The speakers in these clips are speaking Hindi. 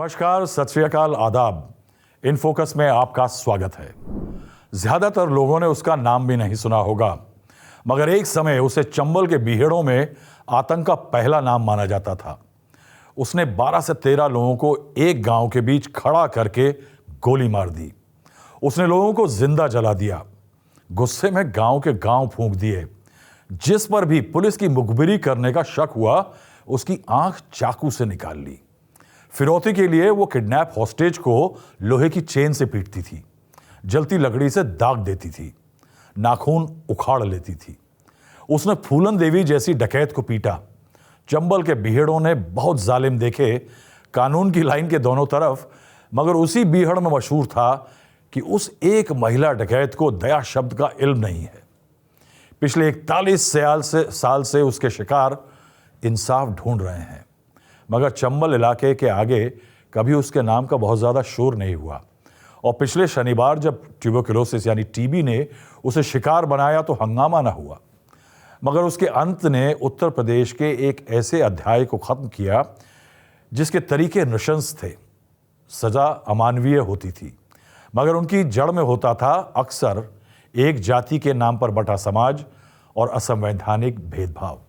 नमस्कार, सत श्री अकाल, आदाब। इन फोकस में आपका स्वागत है। ज्यादातर लोगों ने उसका नाम भी नहीं सुना होगा, मगर एक समय उसे चंबल के बीहड़ों में आतंक का पहला नाम माना जाता था। उसने 12 से 13 लोगों को एक गांव के बीच खड़ा करके गोली मार दी। उसने लोगों को जिंदा जला दिया। गुस्से में गांव के गांव फूंक दिए। जिस पर भी पुलिस की मुखबिरी करने का शक हुआ, उसकी आंख चाकू से निकाल ली। फिरौती के लिए वो किडनैप हॉस्टेज को लोहे की चेन से पीटती थी, जलती लकड़ी से दाग देती थी, नाखून उखाड़ लेती थी। उसने फूलन देवी जैसी डकैत को पीटा। चंबल के बीहड़ों ने बहुत जालिम देखे, कानून की लाइन के दोनों तरफ, मगर उसी बीहड़ में मशहूर था कि उस एक महिला डकैत को दया शब्द का इल्म नहीं है। पिछले 41 साल से उसके शिकार इंसाफ ढूंढ रहे हैं, मगर चंबल इलाके के आगे कभी उसके नाम का बहुत ज़्यादा शोर नहीं हुआ। और पिछले शनिवार जब ट्यूबरकुलोसिस यानी टीबी ने उसे शिकार बनाया तो हंगामा ना हुआ, मगर उसके अंत ने उत्तर प्रदेश के एक ऐसे अध्याय को ख़त्म किया जिसके तरीके नृशंस थे। सज़ा अमानवीय होती थी, मगर उनकी जड़ में होता था अक्सर एक जाति के नाम पर बटा समाज और असंवैधानिक भेदभाव।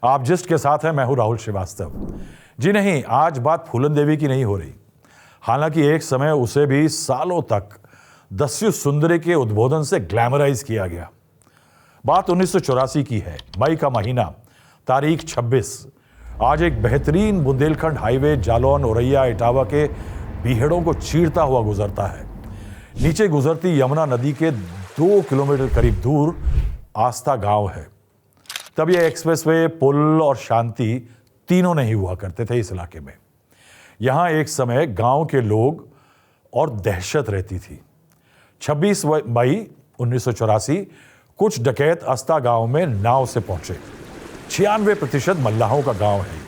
आप जिस्ट के साथ हैं, मैं हूं राहुल श्रीवास्तव। जी नहीं, आज बात फूलन देवी की नहीं हो रही। हालांकि एक समय उसे भी सालों तक दस्यु सुंदरी के उद्बोधन से ग्लैमराइज किया गया। बात 1984 की है, मई का महीना, तारीख 26। आज एक बेहतरीन बुंदेलखंड हाईवे जालौन औरैया इटावा के बीहड़ों को चीरता हुआ गुजरता है। नीचे गुजरती यमुना नदी के 2 किलोमीटर करीब दूर आस्था गांव है। तब यह एक्सप्रेसवे, पुल और शांति तीनों नहीं हुआ करते थे इस इलाके में। यहां एक समय गांव के लोग और दहशत रहती थी। 26 मई 1984 कुछ डकैत आस्था गांव में नाव से पहुंचे। 96% मल्लाहों का गांव है।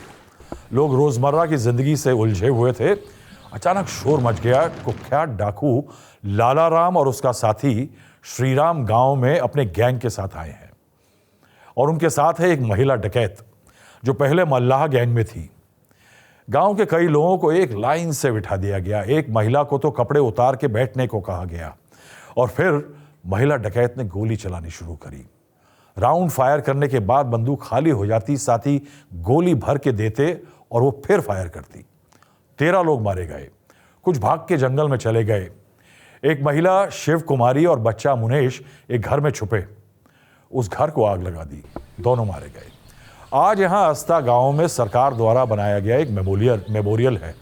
लोग रोजमर्रा की जिंदगी से उलझे हुए थे। अचानक शोर मच गया। कुख्यात डाकू लाला राम और उसका साथी श्रीराम गांव में अपने गैंग के साथ आए हैं, और उनके साथ है एक महिला डकैत जो पहले मल्लाह गैंग में थी। गांव के कई लोगों को एक लाइन से बिठा दिया गया। एक महिला को तो कपड़े उतार के बैठने को कहा गया, और फिर महिला डकैत ने गोली चलानी शुरू करी। राउंड फायर करने के बाद बंदूक खाली हो जाती, साथी गोली भर के देते और वो फिर फायर करती। 13 लोग मारे गए। कुछ भाग के जंगल में चले गए। एक महिला शिव कुमारी और बच्चा मुनेश एक घर में छुपे। उस घर को आग लगा दी। दोनों मारे गए। आज यहां आस्था गांव में सरकार द्वारा बनाया गया एक मेमोरियल है,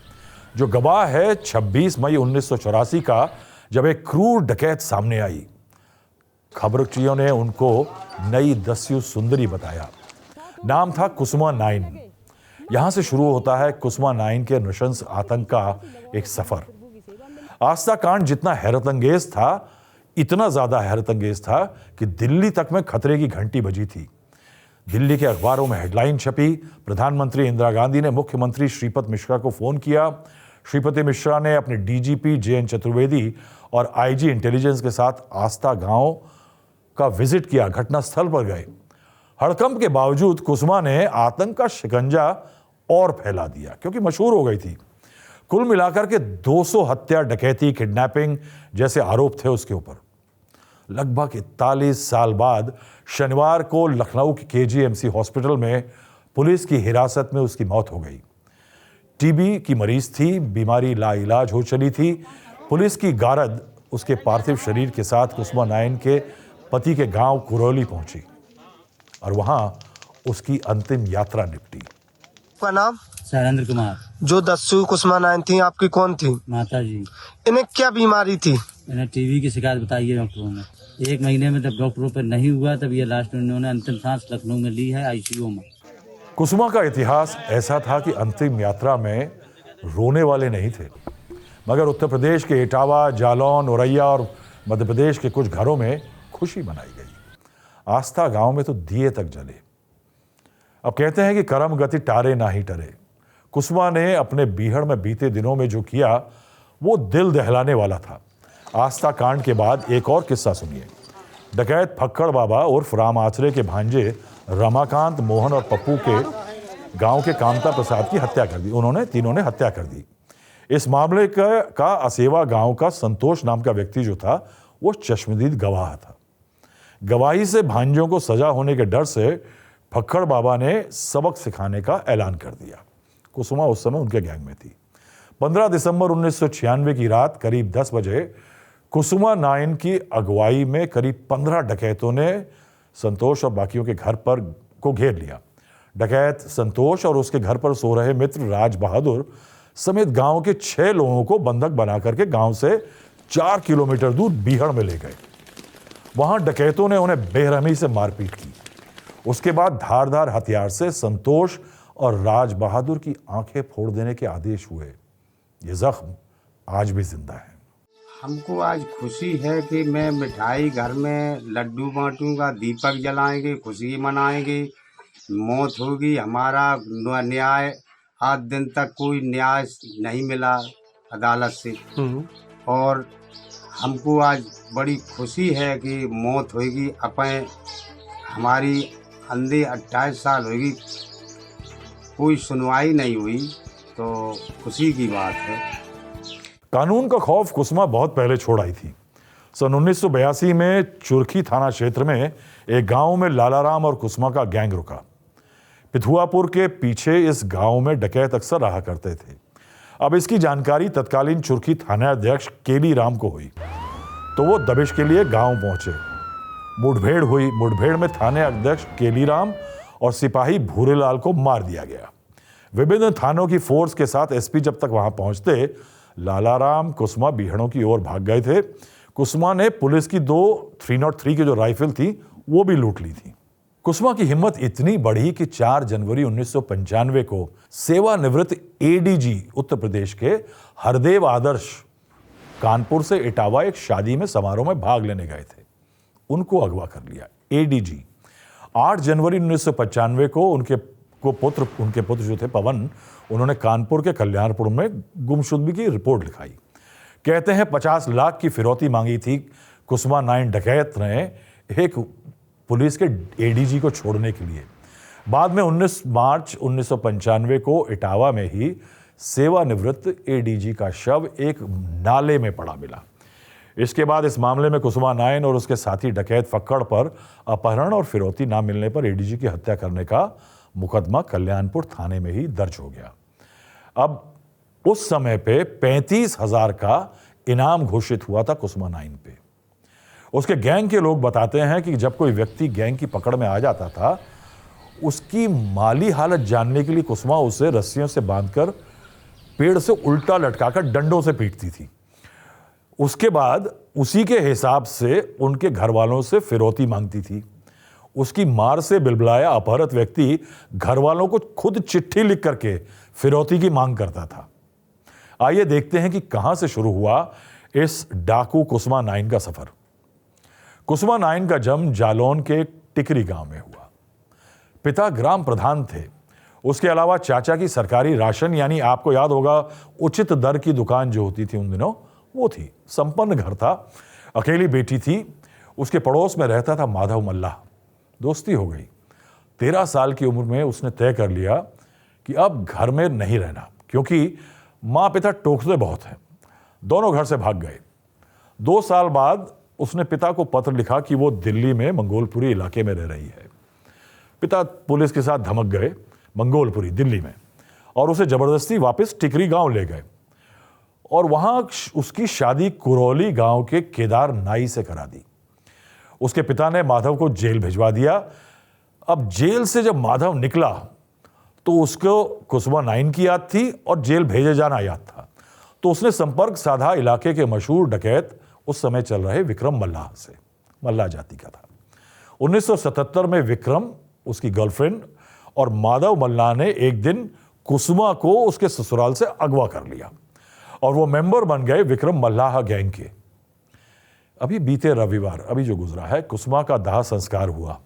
जो गवाह है 26 मई 1984 का, जब एक क्रूर डकैत सामने आई। खबरचियों ने उनको नई दस्यु सुंदरी बताया। नाम था कुसुमा 9। यहां से शुरू होता है कुसुमा 9 के नृशंस आतंक का एक सफर। आस्था कांड जितना हैरतअंगेज था, इतना ज्यादा हैरतअंगेज था कि दिल्ली तक में खतरे की घंटी बजी थी। दिल्ली के अखबारों में हेडलाइन छपी। प्रधानमंत्री इंदिरा गांधी ने मुख्यमंत्री श्रीपत मिश्रा को फोन किया। श्रीपति मिश्रा ने अपने डीजीपी जे.एन. चतुर्वेदी और आईजी इंटेलिजेंस के साथ आस्था गांव का विजिट किया। घटनास्थल पर गए। हड़कंप के बावजूद कुसुमा ने आतंक का शिकंजा और फैला दिया, क्योंकि मशहूर हो गई थी। कुल मिलाकर के 200 हत्या, डकैती, किडनैपिंग जैसे आरोप थे उसके ऊपर। लगभग 41 साल बाद शनिवार को लखनऊ के केजीएमसी हॉस्पिटल में पुलिस की हिरासत में उसकी मौत हो गई। टीबी की मरीज थी, बीमारी लाइलाज हो चली थी। पुलिस की गारद उसके पार्थिव शरीर के साथ कुसुमा 9 के पति के गांव कुरौली पहुंची, और वहां उसकी अंतिम यात्रा निपटी। आपका नाम? शैलेंद्र कुमार। जो दस्यु कुसुमा 9 थी, आपकी कौन थी? माता जी। इन्हें क्या बीमारी थी? इन्हें टीबी की शिकायत बताई है डॉक्टरों ने। 1 महीने में जब डॉक्टरों पर नहीं हुआ, तब ये लास्ट में उन्होंने अंतिम सांस लखनऊ में ली है, आईसीयू में। कुसुमा का इतिहास ऐसा था कि अंतिम यात्रा में रोने वाले नहीं थे, मगर उत्तर प्रदेश के इटावा, जालौन, औरैया और मध्य प्रदेश के कुछ घरों में खुशी मनाई गई। आस्था गांव में तो दिए तक जले। अब कहते हैं कि करम गति टारे ना ही टरे। कुसुमा ने अपने बीहड़ में बीते दिनों में जो किया, वो दिल दहलाने वाला था। आस्था कांड के बाद एक और किस्सा सुनिए। डकैत फक्कड़ बाबा उर्फ राम आचरे के भांजे रमाकांत, मोहन और पप्पू के गांव के कामता प्रसाद की हत्या कर दी। तीनों ने हत्या कर दी। इस मामले का असेवा गांव का संतोष नाम का व्यक्ति जो था वो चश्मदीद गवाह था। गवाही से भांजों को सजा होने के डर से फक्कड़ बाबा ने सबक सिखाने का ऐलान कर दिया। कुसुमा उस समय उनके गैंग में थी। 15 दिसंबर 1996 की रात करीब 10 बजे कुसुमा नाइन की अगुवाई में करीब 15 डकैतों ने संतोष और बाकियों के घर पर को घेर लिया। डकैत संतोष और उसके घर पर सो रहे मित्र राज बहादुर समेत गांव के 6 लोगों को बंधक बना करके गांव से 4 किलोमीटर दूर बीहड़ में ले गए। वहां डकैतों ने उन्हें बेरहमी से मारपीट की। उसके बाद धारदार हथियार से संतोष और राज बहादुर की आंखें फोड़ देने के आदेश हुए। ये जख्म आज भी जिंदा है। हमको आज खुशी है कि मैं मिठाई घर में लड्डू बांटूंगा, दीपक जलाएंगे, खुशी मनाएंगे। मौत होगी, हमारा न्याय आज दिन तक कोई न्याय नहीं मिला अदालत से, और हमको आज बड़ी खुशी है कि मौत होगी। अपन हमारी अंधे 28 साल होगी, कोई सुनवाई नहीं हुई, तो खुशी की बात है। कानून का खौफ कुसुमा बहुत पहले छोड़ आई थी। सन 1982 में चुरखी थाना क्षेत्र में एक गांव में लालाराम और कुसुमा का गैंग रुका। पिथुआपुर के पीछे इस गांव में डकैत अक्सर रहा करते थे। अब इसकी जानकारी तत्कालीन चुरखी थानाध्यक्ष केली राम को हुई तो वो दबिश के लिए गांव पहुंचे। मुठभेड़ हुई। मुठभेड़ में थाने अध्यक्ष केली राम और सिपाही भूरेलाल को मार दिया गया। विभिन्न थानों की फोर्स के साथ एसपी जब तक वहां पहुंचते, लालाराम कुसुमा बीहड़ों की ओर भाग गए थे। कुसुमा ने पुलिस की 2 303 की जो राइफल थी वो भी लूट ली थी। कुसुमा की हिम्मत इतनी बढ़ी कि 4 जनवरी 1995 को सेवानिवृत्त एडीजी उत्तर प्रदेश के हरदेव आदर्श कानपुर से इटावा एक शादी में समारोह में भाग लेने गए थे। उनको अगवा कर लिया एडीजी। 8 जनवरी 1995 को उनके पुत्र जो थे पवन, उन्होंने कानपुर के कल्याणपुर में गुमशुदगी की रिपोर्ट लिखाई। कहते हैं 50 लाख की फिरौती मांगी थी कुसुमा नाइन डकैत ने एक पुलिस के एडीजी को छोड़ने के लिए। बाद में 19 मार्च 1995 को इटावा में ही सेवानिवृत्त एडीजी का शव एक नाले में पड़ा मिला। इसके बाद इस मामले में कुसुमा नाइन और उसके साथी डकैत फक्कड़ पर अपहरण और फिरौती ना मिलने पर एडीजी की हत्या करने का मुकदमा कल्याणपुर थाने में ही दर्ज हो गया। अब उस समय पे 35,000 का इनाम घोषित हुआ था कुसुमा नाइन पे। उसके गैंग के लोग बताते हैं कि जब कोई व्यक्ति गैंग की पकड़ में आ जाता था, उसकी माली हालत जानने के लिए कुसुमा उसे रस्सियों से बांधकर पेड़ से उल्टा लटकाकर डंडों से पीटती थी। उसके बाद उसी के हिसाब से उनके घर वालों से फिरौती मांगती थी। उसकी मार से बिलबिलाया अपहृत व्यक्ति घर वालों को खुद चिट्ठी लिख करके फिरौती की मांग करता था। आइए देखते हैं कि कहां से शुरू हुआ इस डाकू कुसुमा नाइन का सफर। कुसुमा नाइन का जन्म जालौन के टिकरी गांव में हुआ। पिता ग्राम प्रधान थे। उसके अलावा चाचा की सरकारी राशन यानी आपको याद होगा उचित दर की दुकान जो होती थी उन दिनों, वो थी। संपन्न घर था। अकेली बेटी थी। उसके पड़ोस में रहता था माधव मल्लाह। दोस्ती हो गई। 13 साल की उम्र में उसने तय कर लिया कि अब घर में नहीं रहना, क्योंकि माँ पिता टोकते बहुत हैं। दोनों घर से भाग गए। 2 साल बाद उसने पिता को पत्र लिखा कि वो दिल्ली में मंगोलपुरी इलाके में रह रही है। पिता पुलिस के साथ धमक गए मंगोलपुरी दिल्ली में और उसे जबरदस्ती वापस टिकरी गांव ले गए और वहां उसकी शादी कुरौली गांव के केदार नाई से करा दी। उसके पिता ने माधव को जेल भिजवा दिया। अब जेल से जब माधव निकला तो उसको कुसुमा नाइन की याद थी और जेल भेजे जाना याद था। तो उसने संपर्क साधा इलाके के मशहूर डकैत उस समय चल रहे विक्रम मल्लाह से। मल्लाह जाति का था। 1977 में विक्रम, उसकी गर्लफ्रेंड और माधव मल्लाह ने एक दिन कुसुमा को उसके ससुराल से अगवा कर लिया और वो मेंबर बन गए विक्रम मल्लाह गैंग के। अभी बीते रविवार, अभी जो गुजरा है, कुसुमा का दाह संस्कार हुआ।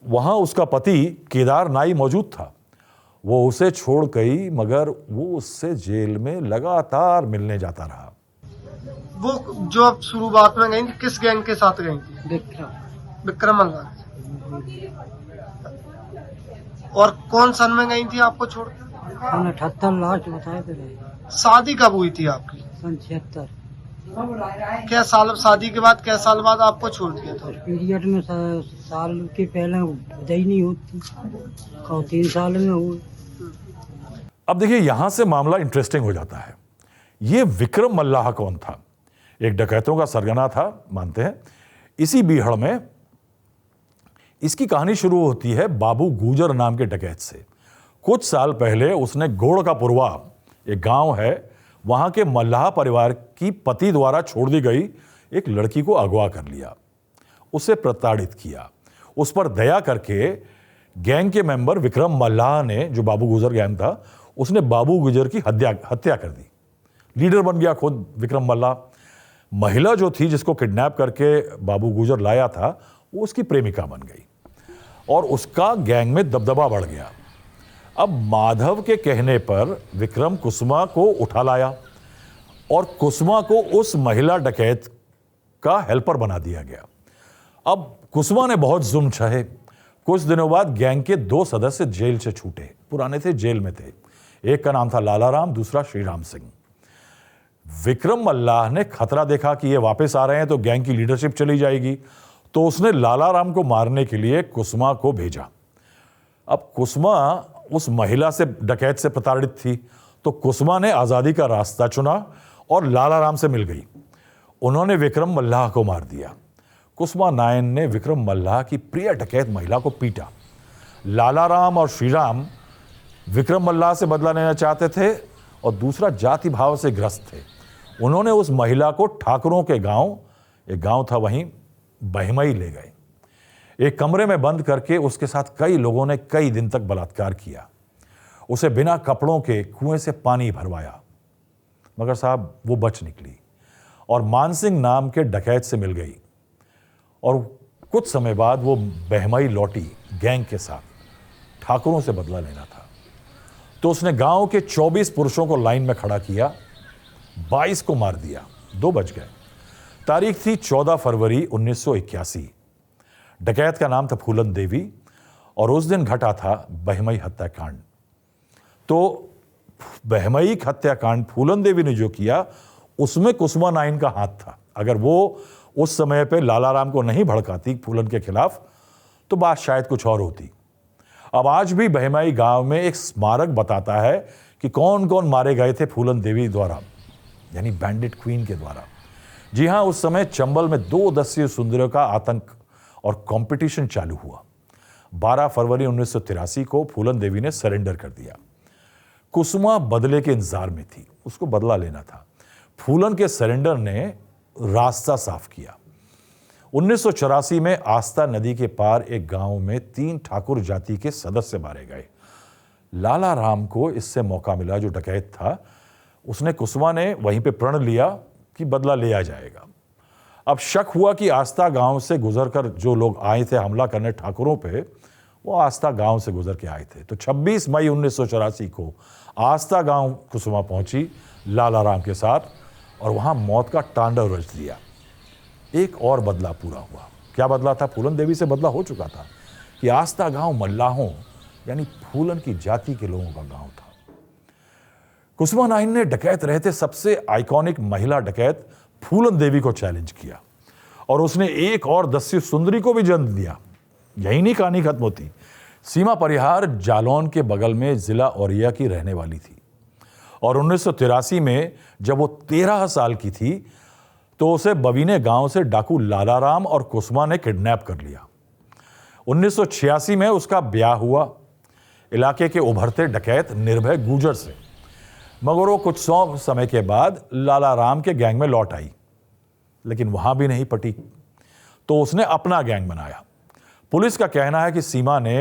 वहां उसका पति केदार नाई मौजूद था। वो उसे छोड़ गई, मगर वो उससे जेल में लगातार मिलने जाता रहा। वो जो अब शुरुआत में गई थी, किस गैंग के साथ गई थी? विक्रम मल्लाह। और कौन सन में गई थी आपको छोड़? 78 लास्ट बताए थे। शादी कब हुई थी आपकी? सन 76 क्या साल शादी के बाद, क्या साल बाद आपको छोड़ दिया था? पीरियड में साल के पहले दही नहीं होती और 3 साल में हुई। अब देखिए यहां से मामला इंटरेस्टिंग हो जाता है। ये विक्रम मल्लाह कौन था? एक डकैतों का सरगना था, मानते हैं। इसी बीहड़ में इसकी कहानी शुरू होती है बाबू गुजर नाम के डकैत से। कुछ साल पहले उसने गोड़ का पुरवा, एक गांव है, वहां के मल्लाह परिवार की पति द्वारा छोड़ दी गई एक लड़की को अगवा कर लिया, उसे प्रताड़ित किया। उस पर दया करके गैंग के मेंबर विक्रम मल्लाह ने, जो बाबू गुजर गैंग था, उसने बाबू गुजर की हत्या कर दी। लीडर बन गया खुद विक्रम मल्लाह। महिला जो थी जिसको किडनैप करके बाबू गुजर लाया था, वो उसकी प्रेमिका बन गई और उसका गैंग में दबदबा बढ़ गया। अब माधव के कहने पर विक्रम कुसुमा को उठा लाया और कुसुमा को उस महिला डकैत का हेल्पर बना दिया गया। अब कुसुमा ने बहुत जुल्म सहे। कुछ दिनों बाद गैंग के 2 सदस्य जेल से छूटे, पुराने थे, जेल में थे। एक का नाम था लाला राम, दूसरा श्रीराम सिंह। विक्रम मल्लाह ने खतरा देखा कि ये वापस आ रहे हैं तो गैंग की लीडरशिप चली जाएगी, तो उसने लाला राम को मारने के लिए कुसुमा को भेजा। अब कुसुमा उस महिला से, डकैत से प्रताड़ित थी, तो कुसुमा ने आज़ादी का रास्ता चुना और लाला राम से मिल गई। उन्होंने विक्रम मल्लाह को मार दिया। कुसुमा नायन ने विक्रम मल्लाह की प्रिय डकैत महिला को पीटा। लाला राम और श्रीराम विक्रम मल्लाह से बदला लेना चाहते थे और दूसरा जाति भाव से ग्रस्त थे। उन्होंने उस महिला को ठाकुरों के गांव, एक गांव था वहीं, बहमई ले गए। एक कमरे में बंद करके उसके साथ कई लोगों ने कई दिन तक बलात्कार किया। उसे बिना कपड़ों के कुएं से पानी भरवाया, मगर साहब वो बच निकली और मानसिंह नाम के डकैत से मिल गई और कुछ समय बाद वो बहमई लौटी गैंग के साथ। ठाकुरों से बदला लेना था तो उसने गांव के 24 पुरुषों को लाइन में खड़ा किया, 22 को मार दिया, 2 बच गए। तारीख थी 14 फरवरी 1981। डकैत का नाम था फूलन देवी और उस दिन घटा था बहमई हत्याकांड। तो बहमई हत्याकांड फूलन देवी ने जो किया उसमें कुसुमा नाइन का हाथ था। अगर वो उस समय पे लाला राम को नहीं भड़काती फूलन के खिलाफ तो बात शायद कुछ और होती। अब आज भी बहमई गांव में एक स्मारक बताता है कि कौन कौन मारे गए थे फूलन देवी द्वारा, यानी बैंडिट क्वीन के द्वारा। जी हां, उस समय चंबल में 2 दस्यु सुंदरियों का आतंक और कंपटीशन चालू हुआ। 12 फरवरी 1983 को फूलन देवी ने सरेंडर कर दिया। कुसुमा बदले के इंतजार में थी, उसको बदला लेना था। फूलन के सरेंडर ने रास्ता साफ किया। 1984 में आस्था नदी के पार एक गांव में 3 ठाकुर जाति के सदस्य मारे गए। लाला राम को इससे मौका मिला, जो डकैत था। उसने, कुसुमा ने वहीं पे प्रण लिया कि बदला लिया जाएगा। अब शक हुआ कि आस्था गांव से गुजरकर जो लोग आए थे हमला करने ठाकुरों पे, वो आस्था गांव से गुजर के आए थे। तो 26 मई 1984 को आस्था गांव कुसुमा पहुंची लाला राम के साथ और वहां मौत का तांडव रच दिया। एक और बदला पूरा हुआ। क्या बदला था? फूलन देवी से बदला हो चुका था कि आस्था गांव मल्लाहों यानी फूलन की जाति के लोगों का गांव था। कुसुमा नाइन ने डकैत रहते सबसे आइकॉनिक महिला डकैत फूलन देवी को चैलेंज किया और उसने एक और दस्यु सुंदरी को भी जन्म दिया। यही नहीं कहानी खत्म होती। सीमा परिहार जालौन के बगल में जिला औरिया की रहने वाली थी और 1983 में जब वो 13 साल की थी तो उसे बवीने गांव से डाकू लाला राम और कुसुमा ने किडनैप कर लिया। 1986 में उसका ब्याह हुआ इलाके के उभरते डकैत निर्भय गुजर से, मगर वो कुछ समय के बाद लाला राम के गैंग में लौट आई, लेकिन वहां भी नहीं पटी तो उसने अपना गैंग बनाया। पुलिस का कहना है कि सीमा ने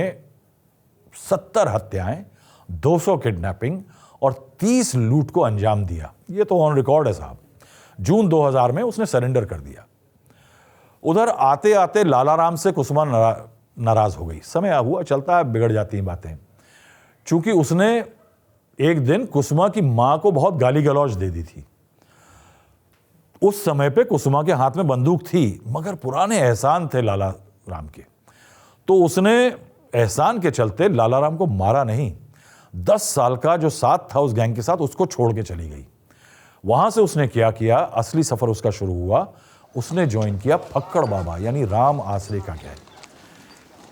70 हत्याएं, 200 किडनैपिंग और 30 लूट को अंजाम दिया। ये तो ऑन रिकॉर्ड है साहब। जून 2000 में उसने सरेंडर कर दिया। उधर आते आते लाला राम से कुसुमा नाराज हो गई। समय हुआ चलता है, बिगड़ जाती हैं बातें। चूंकि उसने एक दिन कुसुमा की मां को बहुत गाली गलौज दे दी थी। उस समय पे कुसुमा के हाथ में बंदूक थी, मगर पुराने एहसान थे लाला राम के, तो उसने एहसान के चलते लाला राम को मारा नहीं, 10 साल का जो साथ था उस गैंग के साथ, उसको छोड़ के चली गई। वहां से उसने क्या किया, असली सफर उसका शुरू हुआ। उसने ज्वाइन किया फक्कड़ बाबा यानी राम आसरे का गैंग।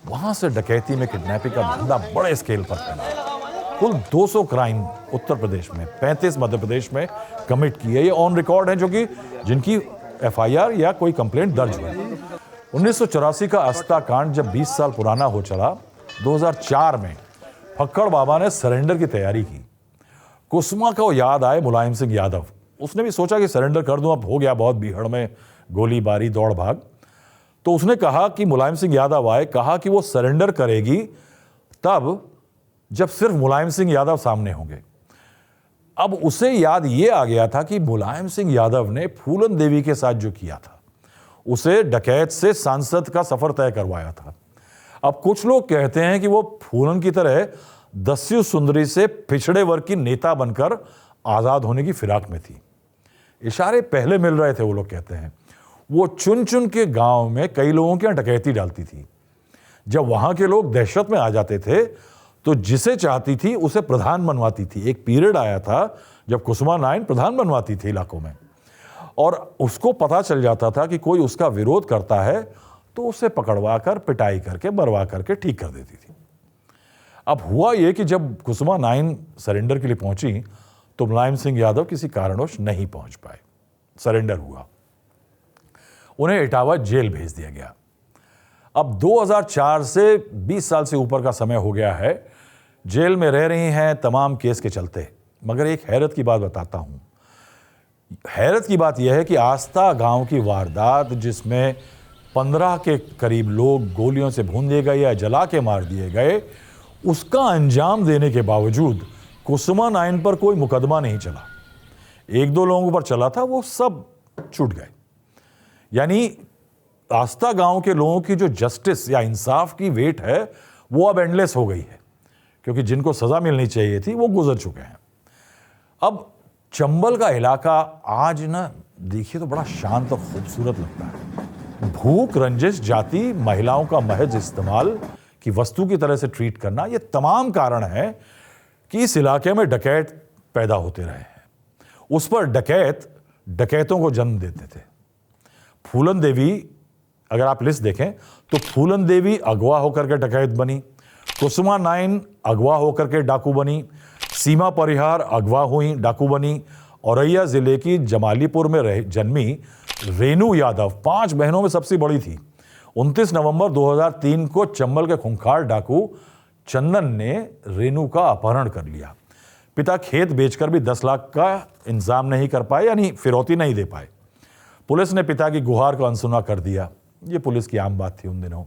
वहां से डकैती में किडनैपिंग का धंधा बड़े स्केल पर फैला। कुल 200 क्राइम उत्तर प्रदेश में, 35 मध्य प्रदेश में कमिट किए। ये ऑन रिकॉर्ड हैं, जो कि जिनकी एफआईआर या कोई कंप्लेंट दर्ज हुई। 1984 का अस्ता कांड जब 20 साल पुराना हो चला, 2004 में फक्कड़ बाबा ने सरेंडर की तैयारी की। कुसुमा को याद आए मुलायम सिंह यादव। उसने भी सोचा कि सरेंडर कर दूं, अब हो गया बहुत बीहड़ में गोलीबारी दौड़ भाग। तो उसने कहा कि मुलायम सिंह यादव आए, कहा कि वो सरेंडर करेगी तब जब सिर्फ मुलायम सिंह यादव सामने होंगे। अब उसे याद ये आ गया था कि मुलायम सिंह यादव ने फूलन देवी के साथ जो किया था, उसे डकैत से सांसद का सफर तय करवाया था। अब कुछ लोग कहते हैं कि वो फूलन की तरह दस्यु सुंदरी से पिछड़े वर्ग की नेता बनकर आजाद होने की फिराक में थी। इशारे पहले मिल रहे थे, वो लोग कहते हैं। वो चुन चुन के गांव में कई लोगों के यहाँ डकैती डालती थी। जब वहां के लोग दहशत में आ जाते थे तो जिसे चाहती थी उसे प्रधान बनवाती थी। एक पीरियड आया था जब कुसुमा नाइन प्रधान बनवाती थी इलाकों में, और उसको पता चल जाता था कि कोई उसका विरोध करता है तो उसे पकड़वा कर पिटाई करके बरवा करके ठीक कर देती थी। अब हुआ यह कि जब कुसुमा नाइन सरेंडर के लिए पहुंची तो मुलायम सिंह यादव किसी कारणवश नहीं पहुंच पाए। सरेंडर हुआ, उन्हें इटावा जेल भेज दिया गया। अब 2004 से 20 साल से ऊपर का समय हो गया है, जेल में रह रही हैं तमाम केस के चलते। मगर एक हैरत की बात बताता हूं। हैरत की बात यह है कि आस्था गांव की वारदात, जिसमें 15 के करीब लोग गोलियों से भून दिए गए या जला के मार दिए गए, उसका अंजाम देने के बावजूद कुसुमा नाइन पर कोई मुकदमा नहीं चला। 1-2 लोगों पर चला था, वो सब छूट गए। यानी आस्था गांव के लोगों की जो जस्टिस या इंसाफ की वेट है वो अब एंडलेस हो गई है, क्योंकि जिनको सजा मिलनी चाहिए थी वो गुजर चुके हैं। अब चंबल का इलाका आज ना देखिए तो बड़ा शांत और खूबसूरत लगता है। भूख, रंजिश, जाति, महिलाओं का महज इस्तेमाल की वस्तु की तरह से ट्रीट करना, ये तमाम कारण है कि इस इलाके में डकैत पैदा होते रहे हैं। उस पर डकैत डकैतों को जन्म देते थे। फूलन देवी, अगर आप लिस्ट देखें तो फूलन देवी अगवा होकर के डकैत बनी, कुसुमा नाइन अगवा होकर के डाकू बनी, सीमा परिहार अगवा हुई डाकू बनी, औरैया जिले की जमालीपुर में जन्मी रेनू यादव 5 बहनों में सबसे बड़ी थी। 29 नवंबर 2003 को चंबल के खुंखार डाकू चंदन ने रेनू का अपहरण कर लिया। पिता खेत बेचकर भी 10 लाख का इंतजाम नहीं कर पाए, यानी फिरौती नहीं दे पाए। पुलिस ने पिता की गुहार को अनसुना कर दिया। ये पुलिस की आम बात थी उन दिनों।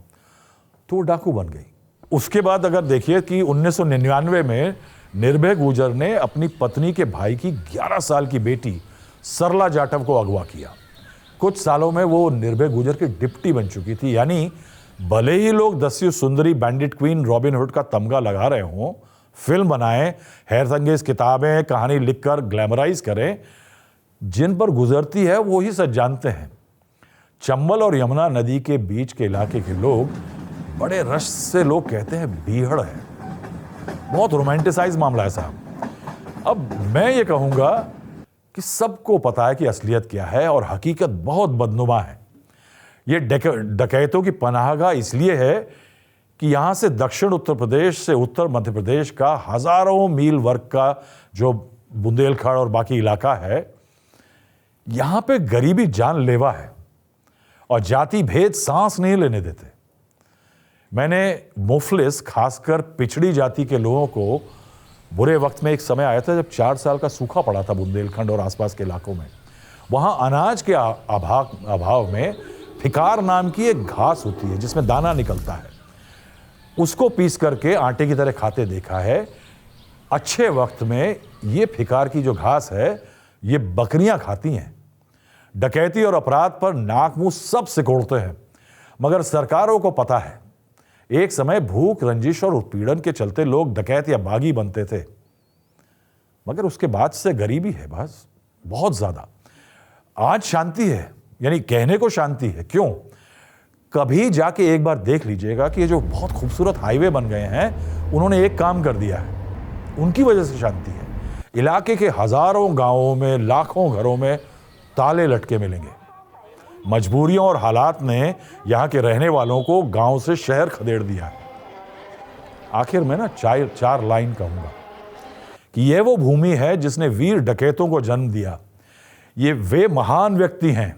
तो वो डाकू बन गई। उसके बाद अगर देखिए कि 1999 में निर्भय गुर्जर ने अपनी पत्नी के भाई की 11 साल की बेटी सरला जाटव को अगवा किया। कुछ सालों में वो निर्भय गुर्जर की डिप्टी बन चुकी थी। यानी भले ही लोग दस्यु सुंदरी, बैंडिट क्वीन, रॉबिन हुड का तमगा लगा रहे हों, फिल्म बनाएं, हैरतअंगेज किताबें, कहानी लिखकर ग्लैमराइज करें, जिन पर गुजरती है वो ही सच जानते हैं। चंबल और यमुना नदी के बीच के इलाके के लोग बड़े रश से लोग कहते हैं बीहड़ है। बहुत रोमांटिसाइज मामला है साहब। अब मैं ये कहूंगा कि सबको पता है कि असलियत क्या है और हकीकत बहुत बदनुमा है। ये डकैतों की पनाहगाह इसलिए है कि यहां से दक्षिण उत्तर प्रदेश से उत्तर मध्य प्रदेश का हजारों मील वर्ग का जो बुंदेलखंड और बाकी इलाका है, यहां पे गरीबी जानलेवा है और जाति भेद सांस नहीं लेने देते। मैंने मुफलिस, खासकर पिछड़ी जाति के लोगों को बुरे वक्त में एक समय आया था जब 4 साल का सूखा पड़ा था बुंदेलखंड और आसपास के इलाकों में। वहां अनाज के अभाव में फिकार नाम की एक घास होती है जिसमें दाना निकलता है, उसको पीस करके आटे की तरह खाते देखा है। अच्छे वक्त में ये फिकार की जो घास है ये बकरियां खाती हैं। डकैती और अपराध पर नाक मुंह सब सिकोड़ते हैं, मगर सरकारों को पता है एक समय भूख, रंजिश और उत्पीड़न के चलते लोग डकैत या बागी बनते थे, मगर उसके बाद से गरीबी है बस बहुत ज्यादा। आज शांति है, यानी कहने को शांति है। क्यों? कभी जाके एक बार देख लीजिएगा कि ये जो बहुत खूबसूरत हाईवे बन गए हैं, उन्होंने एक काम कर दिया है। उनकी वजह से शांति है। इलाके के हजारों गांवों में, लाखों घरों में ताले लटके मिलेंगे। मजबूरियों और हालात ने यहां के रहने वालों को गांव से शहर खदेड़ दिया है। आखिर में ना चार लाइन कहूंगा कि यह वो भूमि है जिसने वीर डकैतों को जन्म दिया। ये वे महान व्यक्ति हैं,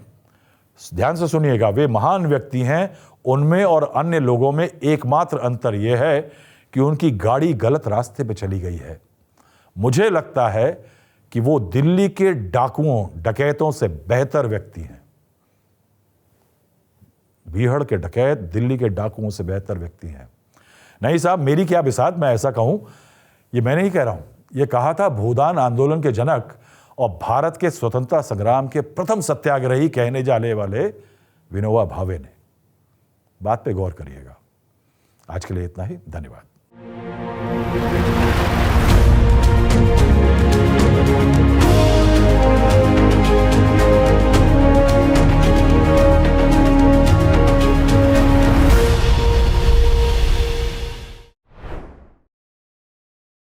ध्यान से सुनिएगा, वे महान व्यक्ति हैं। उनमें और अन्य लोगों में एकमात्र अंतर यह है कि उनकी गाड़ी गलत रास्ते पे चली गई है। मुझे लगता है कि वो दिल्ली के डाकुओं, डकैतों से बेहतर व्यक्ति हैं। बीहड़ के डकैत दिल्ली के डाकुओं से बेहतर व्यक्ति हैं। नहीं साहब, मेरी क्या बिसात मैं ऐसा कहूं, ये मैं नहीं कह रहा हूं, ये कहा था भूदान आंदोलन के जनक और भारत के स्वतंत्रता संग्राम के प्रथम सत्याग्रही कहने जाने वाले विनोबा भावे ने। बात पे गौर करिएगा। आज के लिए इतना ही, धन्यवाद।